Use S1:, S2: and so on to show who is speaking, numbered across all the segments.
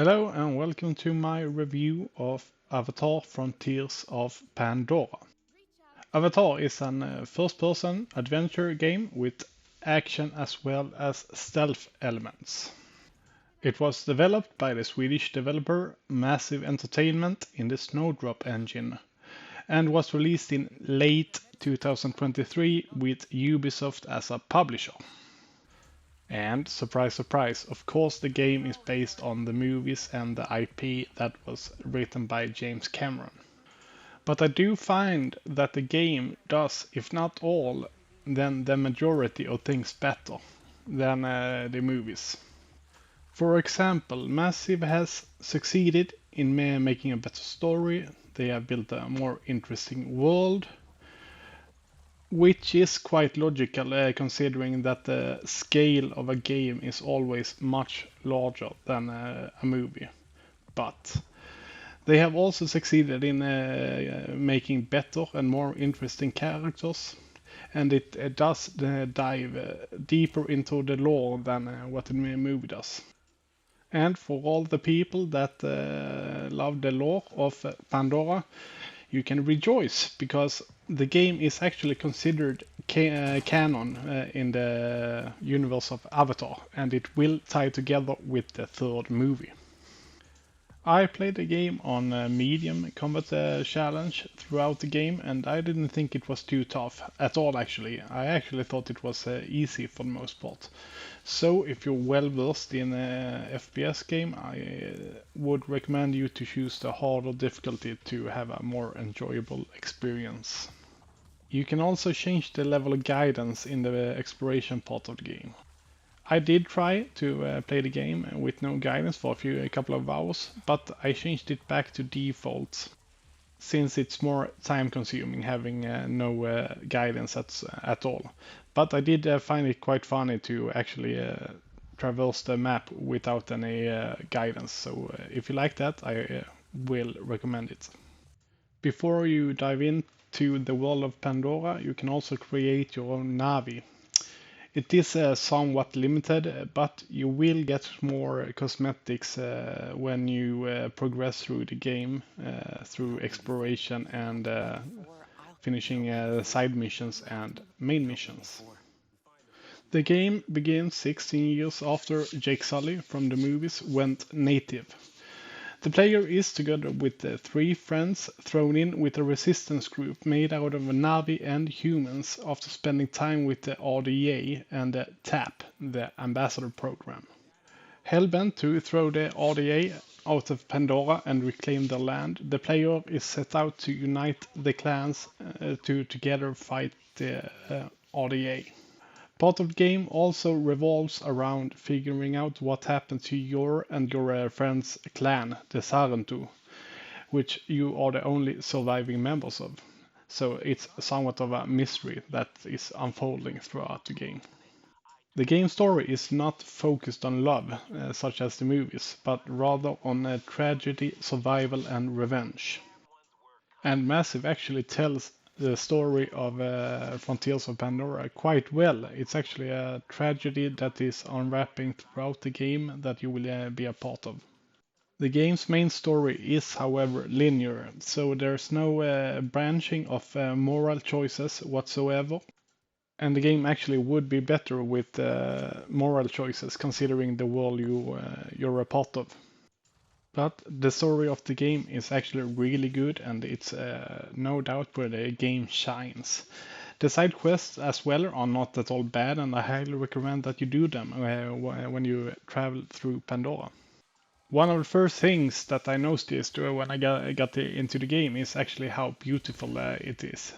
S1: Hello and welcome to my review of Avatar Frontiers of Pandora. Avatar is an first-person adventure game with action as well as stealth elements. It was developed by the Swedish developer Massive Entertainment in the Snowdrop engine and was released in late 2023 with Ubisoft as a publisher. And surprise, surprise, of course, the game is based on the movies and the IP that was written by James Cameron. But I do find that the game does, if not all, then the majority of things better than the movies. For example, Massive has succeeded in making a better story, they have built a more interesting world, which is quite logical considering that the scale of a game is always much larger than a movie. But they have also succeeded in making better and more interesting characters, and it does dive deeper into the lore than what the movie does. And for all the people that love the lore of Pandora, you can rejoice because the game is actually considered canon in the universe of Avatar, and it will tie together with the third movie. I played the game on medium combat challenge throughout the game, and I didn't think it was too tough at all actually. I actually thought it was easy for the most part. So if you're well versed in FPS game, I would recommend you to choose the harder difficulty to have a more enjoyable experience. You can also change the level of guidance in the exploration part of the game. I did try to play the game with no guidance for a couple of hours, but I changed it back to default since it's more time consuming having no guidance at all. But I did find it quite funny to actually traverse the map without any guidance, so if you like that, I will recommend it. Before you dive into the world of Pandora, you can also create your own Navi. It is somewhat limited, but you will get more cosmetics when you progress through the game, through exploration and finishing side missions and main missions. The game begins 16 years after Jake Sully from the movies went native. The player is together with three friends thrown in with a resistance group made out of Na'vi and humans after spending time with the RDA and the TAP, the Ambassador Program. Hellbent to throw the RDA out of Pandora and reclaim their land, the player is set out to unite the clans to together fight the RDA. Part of the game also revolves around figuring out what happened to your and your friend's clan, the Sarentu, which you are the only surviving members of. So it's somewhat of a mystery that is unfolding throughout the game. The game story is not focused on love, such as the movies, but rather on tragedy, survival, and revenge. And Massive actually tells the story of Frontiers of Pandora quite well. It's actually a tragedy that is unwrapping throughout the game that you will be a part of. The game's main story is, however, linear, so there's no branching of moral choices whatsoever. And the game actually would be better with moral choices, considering the world you're a part of. But the story of the game is actually really good, and it's no doubt where the game shines. The side quests as well are not at all bad, and I highly recommend that you do them when you travel through Pandora. One of the first things that I noticed when I got into the game is actually how beautiful it is.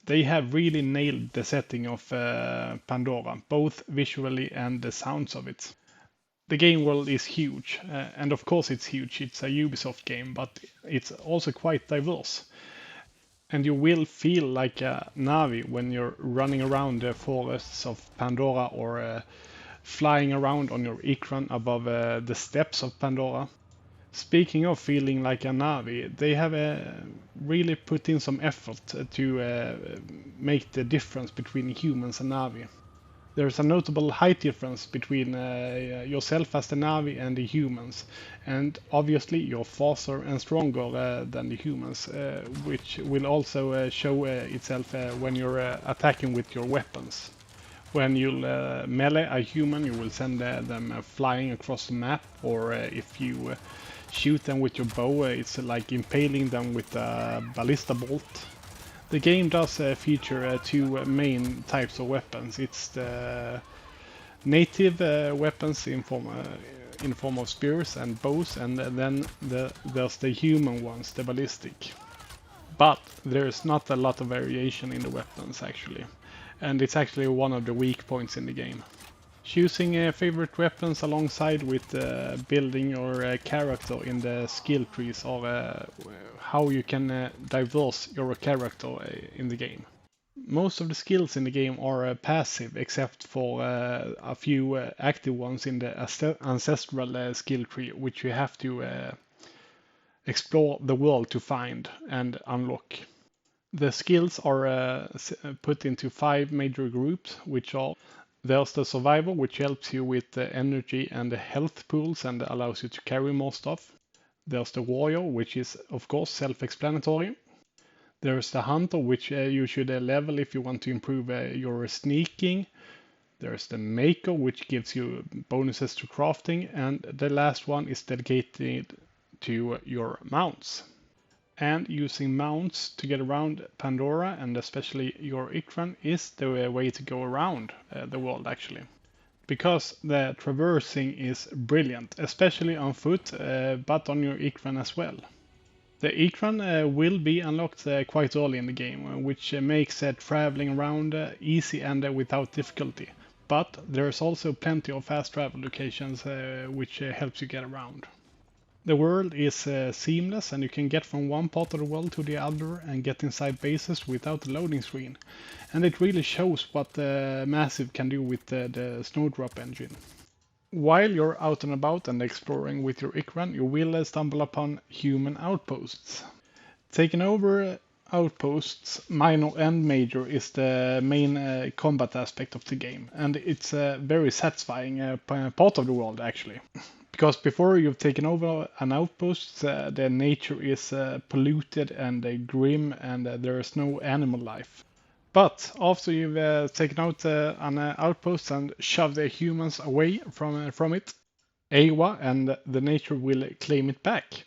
S1: They have really nailed the setting of Pandora, both visually and the sounds of it. The game world is huge, and of course it's huge, it's a Ubisoft game, but it's also quite diverse. And you will feel like a Navi when you're running around the forests of Pandora or flying around on your Ikran above the steppes of Pandora. Speaking of feeling like a Navi, they have really put in some effort to make the difference between humans and Navi. There's a notable height difference between yourself as the Navi and the humans, and obviously you're faster and stronger than the humans, which will also show itself when you're attacking with your weapons. When you'll melee a human, you will send them flying across the map, or if you shoot them with your bow, it's like impaling them with a ballista bolt. The game does feature two main types of weapons. It's the native weapons in form of spears and bows, and then there's the human ones, the ballistic. But there's not a lot of variation in the weapons actually, and it's actually one of the weak points in the game. Choosing favorite weapons alongside with building your character in the skill trees or how you can diverse your character in the game. Most of the skills in the game are passive except for a few active ones in the ancestral skill tree, which you have to explore the world to find and unlock. The skills are put into 5 major groups, which are: there's the survivor, which helps you with the energy and the health pools and allows you to carry more stuff. There's the warrior, which is of course self-explanatory. There's the hunter, which you should level if you want to improve your sneaking. There's the maker, which gives you bonuses to crafting. And the last one is dedicated to your mounts. And using mounts to get around Pandora, and especially your Ikran, is the way to go around the world actually. Because the traversing is brilliant, especially on foot, but on your Ikran as well. The Ikran will be unlocked quite early in the game, which makes traveling around easy and without difficulty. But there's also plenty of fast travel locations which helps you get around. The world is seamless, and you can get from one part of the world to the other and get inside bases without a loading screen. And it really shows what Massive can do with the Snowdrop engine. While you're out and about and exploring with your Ikran, you will stumble upon human outposts. Taking over outposts, minor and major, is the main combat aspect of the game, and it's a very satisfying part of the world actually. Because before you've taken over an outpost, the nature is polluted and grim, and there is no animal life. But after you've taken out an outpost and shoved the humans away from it, Awa and the nature will claim it back.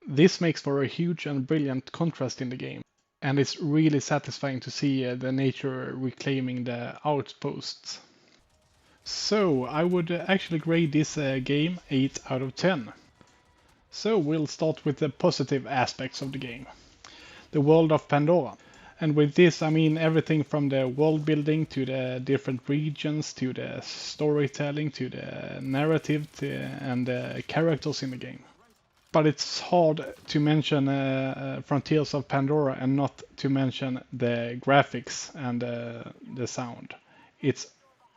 S1: This makes for a huge and brilliant contrast in the game, and it's really satisfying to see the nature reclaiming the outposts. So I would actually grade this game 8 out of 10. So we'll start with the positive aspects of the game. The world of Pandora. And with this, I mean everything from the world building to the different regions, to the storytelling, to the narrative, and the characters in the game. But it's hard to mention Frontiers of Pandora and not to mention the graphics and the sound. It's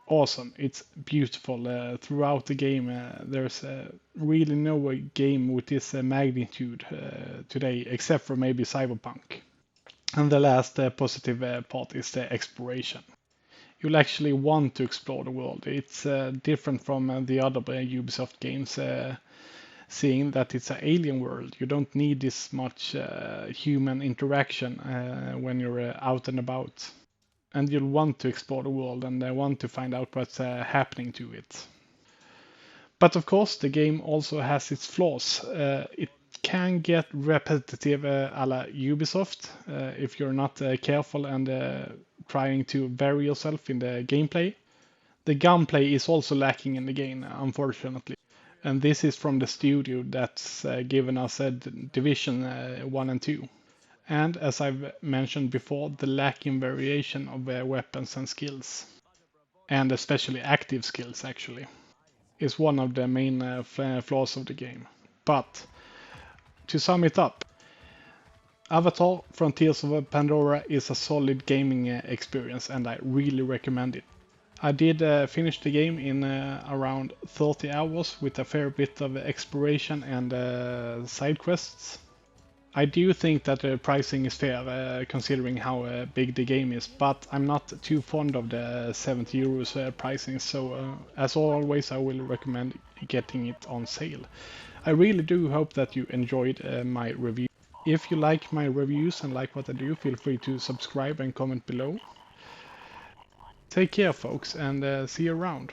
S1: awesome. It's beautiful throughout the game. There's really no game with this magnitude today, except for maybe Cyberpunk. And the last positive part is the exploration. You'll actually want to explore the world. It's different from the other Ubisoft games, seeing that it's an alien world. You don't need this much human interaction when you're out and about. And you'll want to explore the world and want to find out what's happening to it. But of course, the game also has its flaws. It can get repetitive a la Ubisoft if you're not careful and trying to vary yourself in the gameplay. The gunplay is also lacking in the game, unfortunately. And this is from the studio that's given us Division 1 and 2. And as I've mentioned before, the lack in variation of weapons and skills, and especially active skills actually, is one of the main flaws of the game. But to sum it up, Avatar Frontiers of Pandora is a solid gaming experience, and I really recommend it. I did finish the game in around 30 hours with a fair bit of exploration and side quests. I do think that the pricing is fair, considering how big the game is, but I'm not too fond of the 70 euros pricing, so as always, I will recommend getting it on sale. I really do hope that you enjoyed my review. If you like my reviews and like what I do, feel free to subscribe and comment below. Take care, folks, and see you around.